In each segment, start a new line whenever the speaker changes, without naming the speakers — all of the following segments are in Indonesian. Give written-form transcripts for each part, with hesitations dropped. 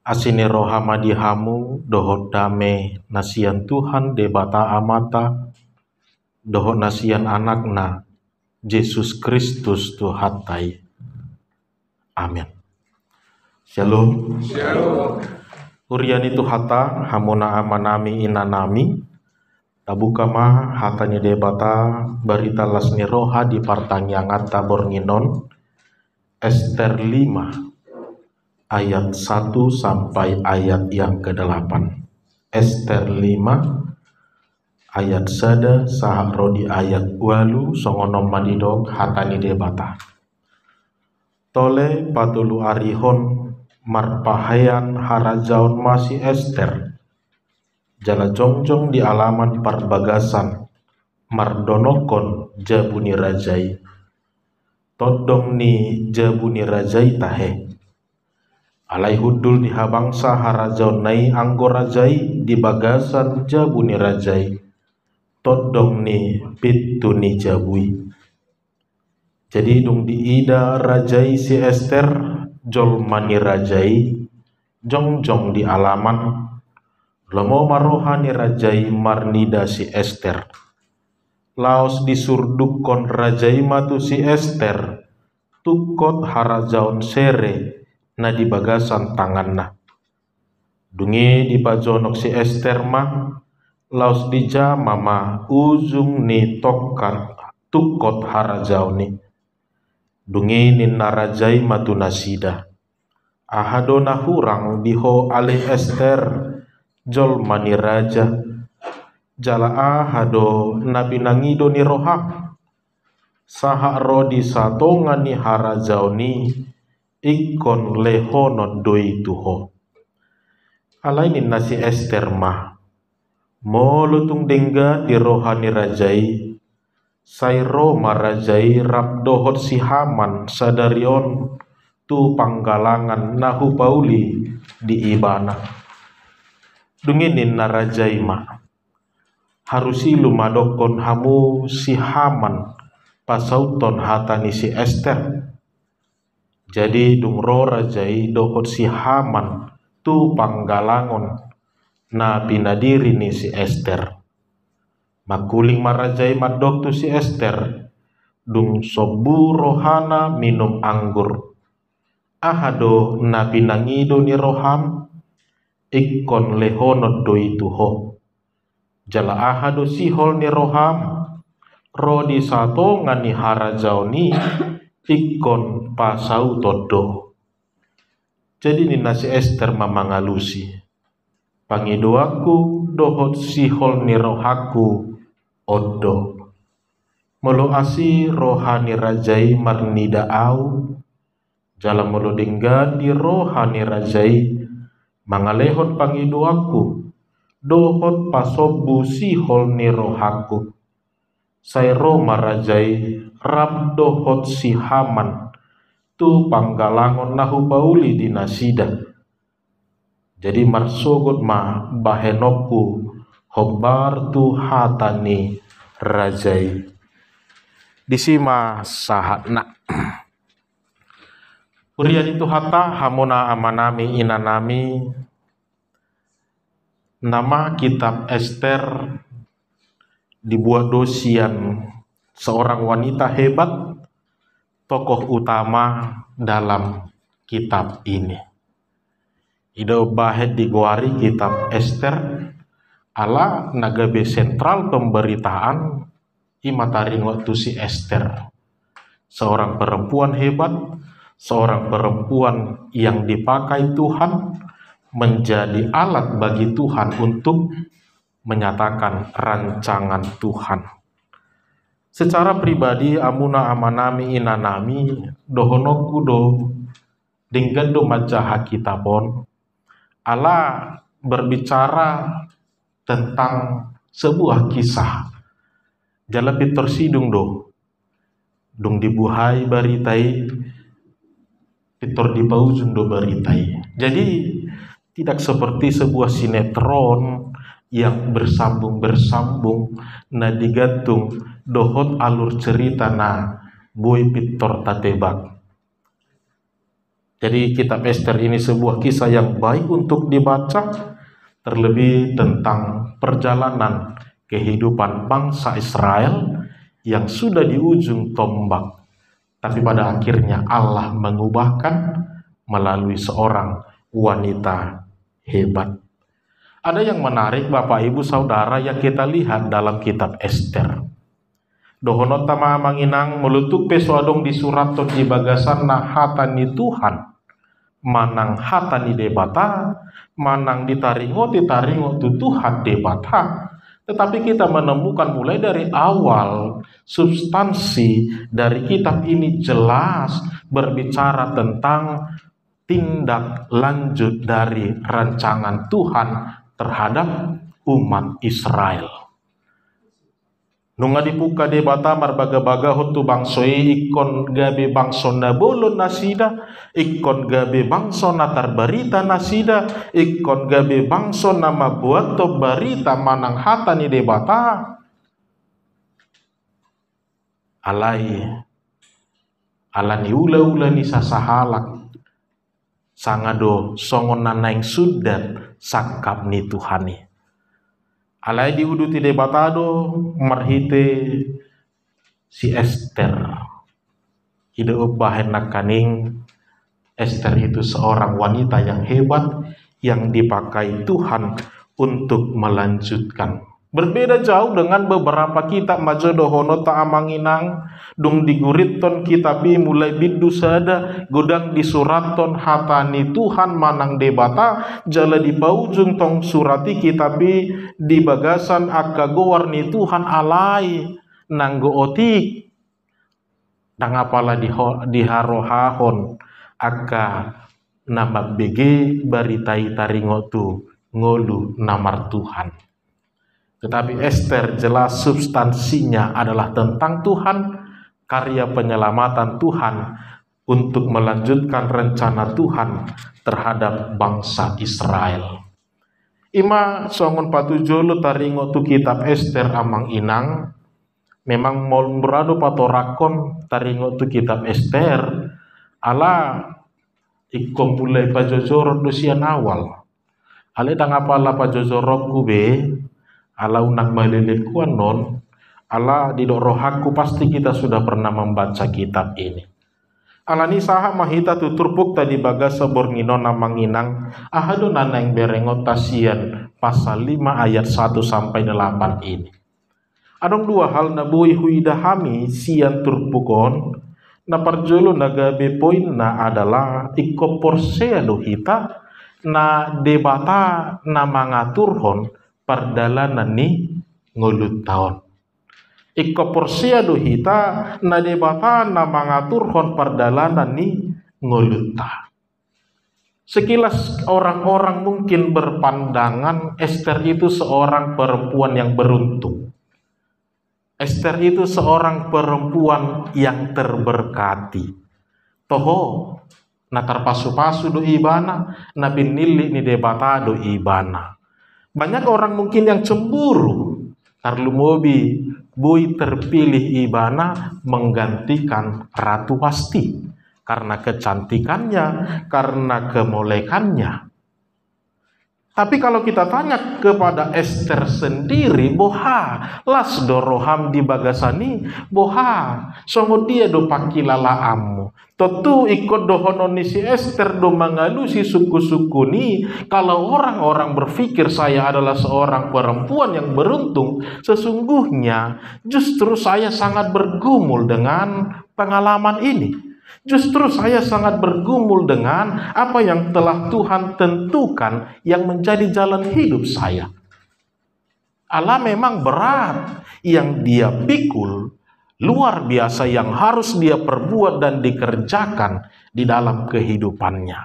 Asini rohama dihamu dohot dame nasian Tuhan debata amata dohot nasian anakna Yesus Kristus Tuhatai. Amin. Shalom.
Shalom.
Uriani Tuhata hamuna amanami inanami tabuka ma hatani debata barita lasni roha di partangiangat tabor nginon Ester 5 ayat 1 sampai ayat yang ke-8. Ester 5 ayat sada sahak rodi ayat walu songonom madidok hatani debata. Tole patulu arihon marpahayan harajaon masih Ester. Jala jongjong di alaman parbagasan mardonokon jabuni rajai. Todong ni jabuni rajai tahe. Alai hudul di habangsa harajaon nai anggo rajai di bagasan jabuni rajai. Todong ni pitu ni jabui. Jadi dung di ida rajai si Ester jol mani rajai jongjong di alaman lomo marohani rajai marnida si Ester. Laos disurdukon rajai matu si Ester tukot harajaon sere na di bagasan tanganna. Dungi di pajonok si Ester mah laos dija mama ujung ni tokat tukot harajaoni. Dungi ninna rajai matu nasida. Ahadona hurang diho alih Ester jol mani raja. Jala ahado nabi nangido ni rohak. Saha rodi satonga ni harajaoni ikon lehonon doi tuho. Alainin nasi Ester mah molutung dengga di rohani rajai sairo marajai rap dohot si Haman sadarion tu panggalangan nahu pauli di ibana. Dunginin narajai mah harusi lumadokon hamu si Haman pasauton hatani si Ester. Jadi dungro rajai dohot si Haman tu panggalangon na pinadiri ni si Ester. Makuling marajai madok tu si Ester dung sobu rohana minum anggur. Ahado na pinangido ni roham ikon lehonot doi tuho. Jala ahado sihol ni roham rodi sato ngani harajaoni ikon pasau todo. Jadi ni nasi Ester mamangalusi. Pangidoaku dohot sihol ni rohaku odo. Molo asi rohani rajai marnida au. Jala molo dengga di rohani rajai mangalehon pangidoaku dohot pasobu sihol ni rohaku. Sairo marajai rab dohot si Haman tu panggalangon nahu bauli di nasida. Jadi marsogot ma bahenoku hobar tu hatani rajai. Disima sahatna. Urian itu hata hamuna amanami inanami nama kitab Ester dibuat dosian seorang wanita hebat, tokoh utama dalam kitab ini. Ida bahet diguari kitab Ester ala nagabe sentral pemberitaan imataring waktu si Ester. Seorang perempuan hebat, seorang perempuan yang dipakai Tuhan menjadi alat bagi Tuhan untuk menyatakan rancangan Tuhan. Secara pribadi amuna amanami inanami dohonokudo dinggendo majaha kitabon ala berbicara tentang sebuah kisah. Jala pitor sidung dung dibuhai baritai pitor dipaujun do baritai. Jadi tidak seperti sebuah sinetron yang bersambung-bersambung na digantung dohot alur cerita na boy pitor tatebak. Jadi kitab Ester ini sebuah kisah yang baik untuk dibaca, terlebih tentang perjalanan kehidupan bangsa Israel yang sudah di ujung tombak. Tapi pada akhirnya Allah mengubahkan melalui seorang wanita hebat. Ada yang menarik Bapak Ibu Saudara yang kita lihat dalam kitab Ester. Dohono tama manginang melutuk pesuadong di suraton di bagasan na hatani Tuhan. Manang hatani debata, manang ditaringo tu Tuhan debata. Tetapi kita menemukan mulai dari awal substansi dari kitab ini jelas berbicara tentang tindak lanjut dari rancangan Tuhan terhadap umat Israel. Nunga dipuka debata marbaga-baga hutu bangsoi ikon gabe bangsona bolon nasida, ikon gabe bangsona tarbarita nasida, ikon gabe bangsona mabuato barita manang hatani debata. Alani ula-ula ni sasahalak sangado songon nanaing sudat sakap ni Tuhani. Alai diuduti debatado marhite si Ester. Ide bahen nakaning Ester itu seorang wanita yang hebat yang dipakai Tuhan untuk melanjutkan. Berbeda jauh dengan beberapa kitab majodohono ta'amanginang dung diguriton kitabi mulai bidu sada godang di suraton hatani Tuhan manang debata jala di paujung tong surati kitabi di bagasan akka gowarni Tuhan alai nanggo otik dang apala di harohahon akka nama bege baritai taringotu ngolu namar Tuhan. Tetapi Ester jelas substansinya adalah tentang Tuhan, karya penyelamatan Tuhan untuk melanjutkan rencana Tuhan terhadap bangsa Israel. Ima songon patujolo taringo tu kitab Ester amang inang, memang mol berado patorakon taringo tu kitab Ester, ala ikom mulai pajojoro dosian awal. Ale dang apala pajojoroku be, ala unang malilikuan non, ala di rohaku pasti kita sudah pernah membaca kitab ini. Ala ni saha mahita tuturpuk tadi bagasa borngino namanginang ahado nanang berengot tasian pasal 5 ayat 1 sampai 8 ini. Adong dua hal na bui huidahami sian turpukon na parjolo nagabe poin na adalah ikoporsea dohita na debata na mangaturhon pardalanan ni ngulut taon. Iko porsia dohita na debata na mangaturhon pardalanan ni ngulut ta. Sekilas orang-orang mungkin berpandangan Ester itu seorang perempuan yang beruntung. Ester itu seorang perempuan yang terberkati. Toho na terpasu-pasu do ibana na binili ni debata do ibana. Banyak orang mungkin yang cemburu. Tarlumobi bui terpilih ibana menggantikan Ratu Wasti karena kecantikannya, karena kemolekannya. Tapi kalau kita tanya kepada Ester sendiri, boha las doroham di bagasani, boha songo dia do pakilala amu. Tentu ikut dohononi si Ester do mangalu si suku-suku ni. Kalau orang-orang berpikir saya adalah seorang perempuan yang beruntung, sesungguhnya justru saya sangat bergumul dengan pengalaman ini. Justru saya sangat bergumul dengan apa yang telah Tuhan tentukan yang menjadi jalan hidup saya. Allah memang berat yang dia pikul, luar biasa yang harus dia perbuat dan dikerjakan di dalam kehidupannya.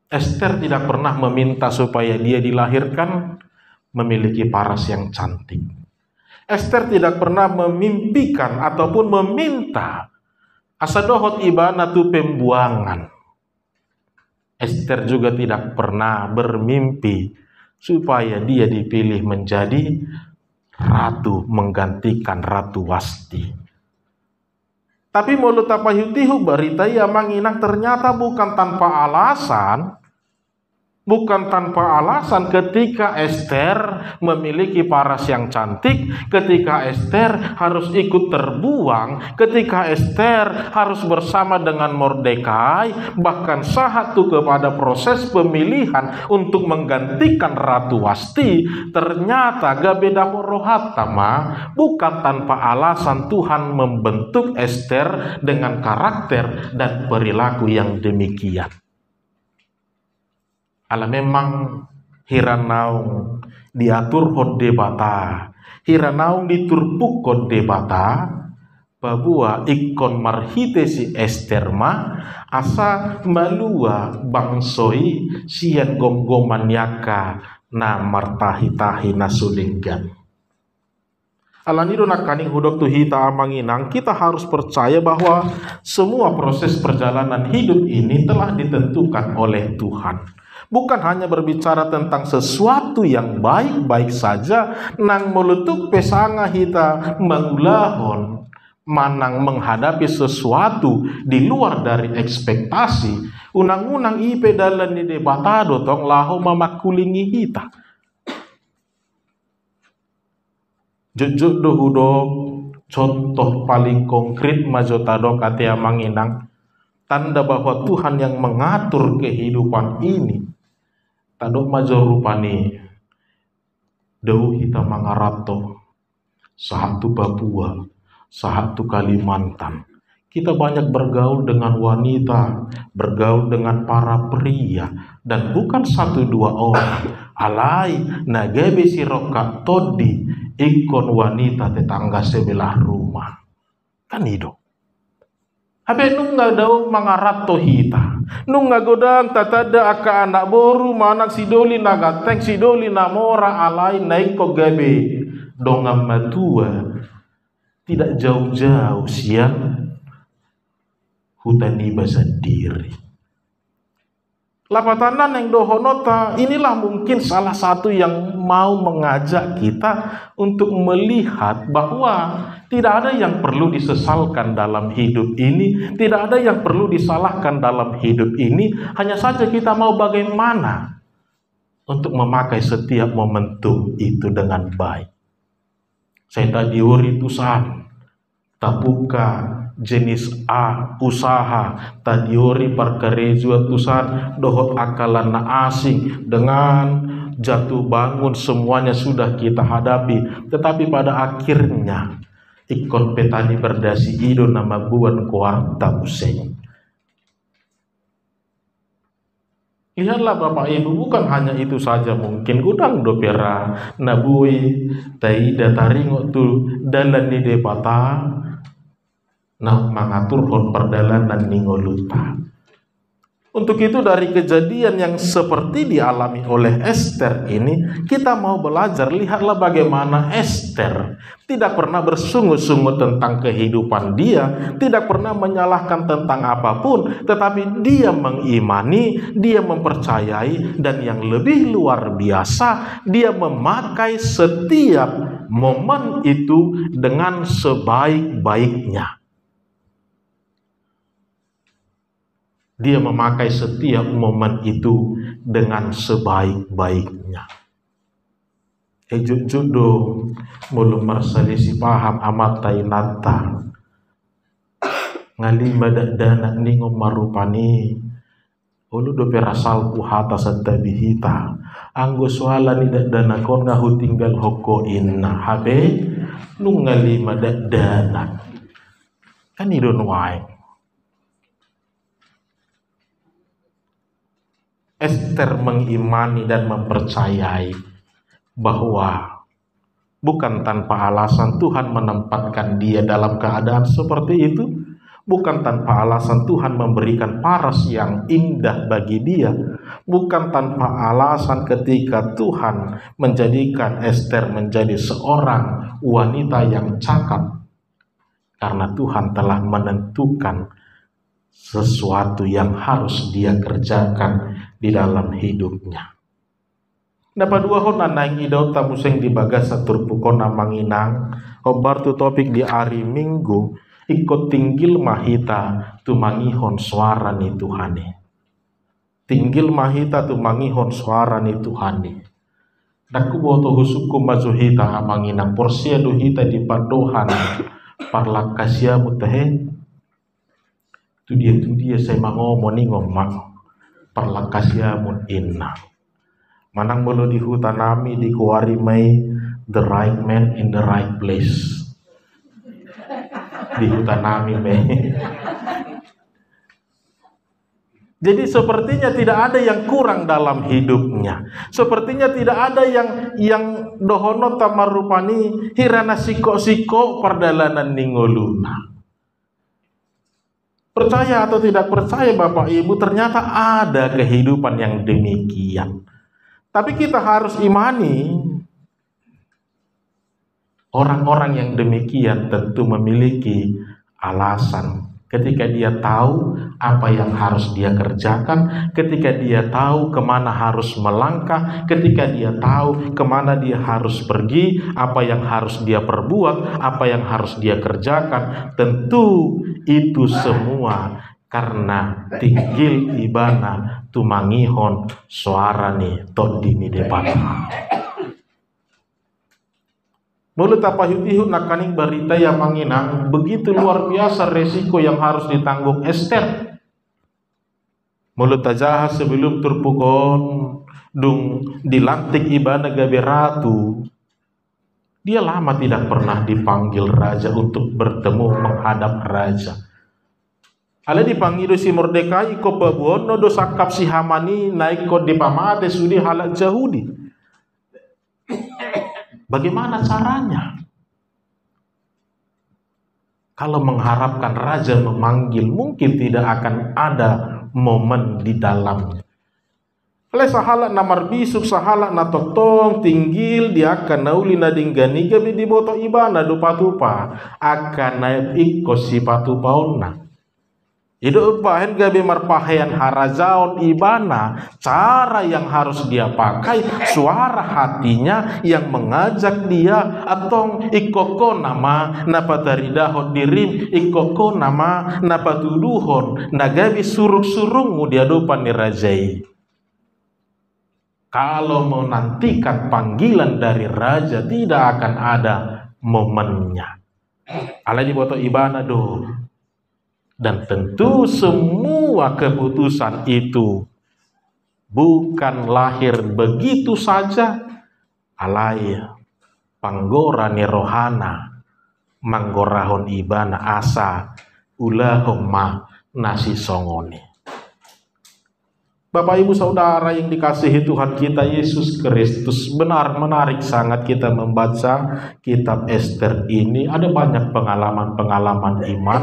Ester tidak pernah meminta supaya dia dilahirkan memiliki paras yang cantik. Ester tidak pernah memimpikan ataupun meminta asadohot ibana tu pembuangan. Ester juga tidak pernah bermimpi supaya dia dipilih menjadi ratu menggantikan Ratu Wasti. Tapi mulut apa yutihu berita ya manginang ternyata bukan tanpa alasan. Bukan tanpa alasan ketika Ester memiliki paras yang cantik, ketika Ester harus ikut terbuang, ketika Ester harus bersama dengan Mordekai, bahkan sahatu kepada proses pemilihan untuk menggantikan Ratu Wasti, ternyata gak beda rohatama, bukan tanpa alasan Tuhan membentuk Ester dengan karakter dan perilaku yang demikian. Ala memang hiranaung diatur hode bata, hiranaung diturpuk hode bata, babua ikon marhite si Esterma asa malua bangsoi sian gomgoman yaka na martahi-tahi nasudenggan. Alanido nakaning hudok tuhita amanginang, kita harus percaya bahwa semua proses perjalanan hidup ini telah ditentukan oleh Tuhan. Bukan hanya berbicara tentang sesuatu yang baik-baik saja, nang meletuk pesanga hita mengulahon, manang menghadapi sesuatu di luar dari ekspektasi. Unang-unang ipe dalan di debatado tong laho mamakulingi hita. Jujur dohudok contoh paling konkret majotadok atia manginang, tanda bahwa Tuhan yang mengatur kehidupan ini. Tadok major rupani dau hita mangarato sahatu Papua, sahatu Kalimantan. Kita banyak bergaul dengan wanita, bergaul dengan para pria, dan bukan satu dua orang. Alai nagebe siroka todi ikon wanita tetangga sebelah rumah. Kan hidup. Habe nunga daw mangarato hita. Nunga godang tatada aka anak boru manak sidoli nagateng sidoli namora alai naik ko gabe dongam matua. Tidak jauh-jauh siang hutan iba sendiri. Lapatanan yang dohonota inilah mungkin salah satu yang mau mengajak kita untuk melihat bahwa tidak ada yang perlu disesalkan dalam hidup ini, tidak ada yang perlu disalahkan dalam hidup ini, hanya saja kita mau bagaimana untuk memakai setiap momentum itu dengan baik. Saya tadi uritusan, tapuka jenis A usaha tadiori parkarejua tusan dohot akalan na asing dengan jatuh bangun semuanya sudah kita hadapi, tetapi pada akhirnya ikon petani berdasi ido nama buan kuarta useng. Lihatlah Bapak Ibu, bukan hanya itu saja, mungkin gudang dopera nabui taida taringo tu dalan di depata nah mengatur hon perjalanan ningoluta. Untuk itu dari kejadian yang seperti dialami oleh Ester ini, kita mau belajar, lihatlah bagaimana Ester tidak pernah bersungut-sungut tentang kehidupan dia, tidak pernah menyalahkan tentang apapun, tetapi dia mengimani, dia mempercayai, dan yang lebih luar biasa, dia memakai setiap momen itu dengan sebaik-baiknya. Dia memakai setiap momen itu dengan sebaik-baiknya. Judo mulu marsalisi paham amat tainata ngali madadana ningo marupani ulu do perasal puhata santabihita anggo soala ni dadana kon ngahu tinggal hoko inna habe nungali madadana kan idon wae. Ester mengimani dan mempercayai bahwa bukan tanpa alasan Tuhan menempatkan dia dalam keadaan seperti itu, bukan tanpa alasan Tuhan memberikan paras yang indah bagi dia, bukan tanpa alasan ketika Tuhan menjadikan Ester menjadi seorang wanita yang cakap, karena Tuhan telah menentukan sesuatu yang harus dia kerjakan di dalam hidupnya. Dapat dua hon naing idau tamuseng di bagas satur pukon manginang obar tu topik di hari Minggu ikut tinggil mahita tu mangihon suara ni Tuhani. Tinggil mahita tu mangihon suara ni Tuhani. Daku boto husuku mazuhita amanginang porsia duhita di padohan parlakasia mutahe. Tu dia saya mangomo ni ngomong parlakasia mun inna. Manang mulu di hutanami di kuari mai the right man in the right place. Di hutanami mai. Jadi sepertinya tidak ada yang kurang dalam hidupnya. Sepertinya tidak ada yang dohono tamarupani hirana siko-siko perdalanan ningoluna. Percaya atau tidak percaya Bapak Ibu, ternyata ada kehidupan yang demikian. Tapi kita harus imani orang-orang yang demikian tentu memiliki alasan. Ketika dia tahu apa yang harus dia kerjakan, ketika dia tahu kemana harus melangkah, ketika dia tahu kemana dia harus pergi, apa yang harus dia perbuat, apa yang harus dia kerjakan, tentu itu semua karena tinggil ibana tumangihon suarane todini depata. Mulut apa hut-hut nakaning berita yang manginang, begitu luar biasa resiko yang harus ditanggung Ester. Mulut aja sebelum turpukon dung dilantik ibana gabe ratu, dia lama tidak pernah dipanggil raja untuk bertemu menghadap raja. Ala dipanggil si Mordekai ko babuono do sakap si Hamani naik ko di pamade sudi halak Yahudi. Bagaimana caranya? Kalau mengharapkan raja memanggil, mungkin tidak akan ada momen di dalamnya. Oleh sahala namar bisuk, sahala na totong, tinggil, dia akan nauli na dinggani, gabi di boto ibana dupa-tupa, akan naik ikut si patupaona. Itu upahen gabi marpahayan harajaon ibana, cara yang harus dia pakai, suara hatinya yang mengajak dia, atau ikoko nama napataridahon dirim, ikoko nama napatuduhon, nagabi surung-surungmu dia dupan dirajai. Kalau menantikan panggilan dari raja, tidak akan ada momennya. Ala di boto ibana do. Dan tentu semua keputusan itu bukan lahir begitu saja. Alai panggorani rohana manggorahon ibana asa ulahumma nasi songoni. Bapak Ibu Saudara yang dikasihi Tuhan kita Yesus Kristus, benar menarik sangat kita membaca kitab Ester ini. Ada banyak pengalaman-pengalaman iman,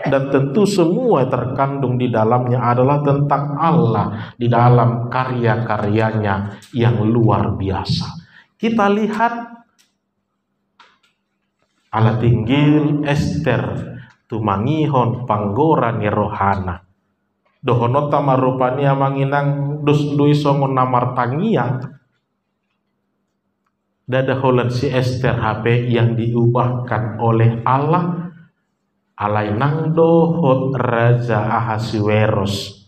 dan tentu semua terkandung di dalamnya adalah tentang Allah di dalam karya-karyanya yang luar biasa. Kita lihat ala tinggil Ester tumangihon panggorani rohana. Dohonota marupania manginang dusdui songon namar tangia. Dada holan si Ester HP yang diubahkan oleh Allah. Alai nang dohot Raja Ahasuerus.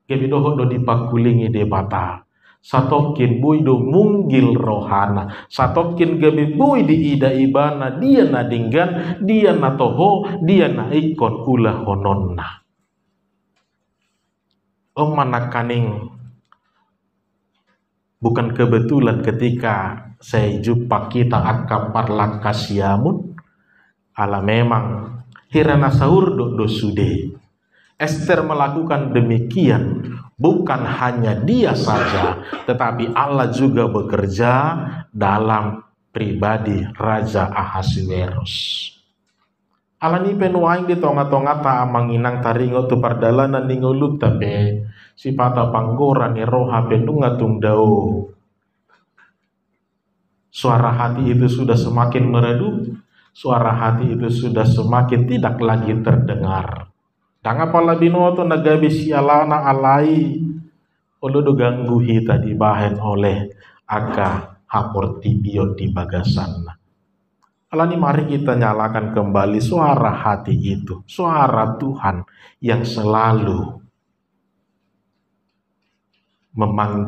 Kebi dohot do dipakulingi debata. Satokin bui do munggil rohana. Satokin gabi bui di ida ibana. Dia na dinggan, dia na toho, dia na ikon ulah hononna. Manakaning bukan kebetulan ketika saya jumpa kita akapar lakasiamun ala memang hirana saur do sude. Ester melakukan demikian bukan hanya dia saja, tetapi Allah juga bekerja dalam pribadi Raja Ahasuerus. Alani penuaing di tonga-tonga ta manginang taringo tu pardalanan ningulut tabe si pata panggoran ni roha pendunga tungdao. Suara hati itu sudah semakin meredup, suara hati itu sudah semakin tidak lagi terdengar. Danga pala binoto nagabi sialana alai olodo ganggu hita dibahen oleh aga hapor tibio di bagasanna. Alani mari kita nyalakan kembali suara hati itu, suara Tuhan yang selalu memanggil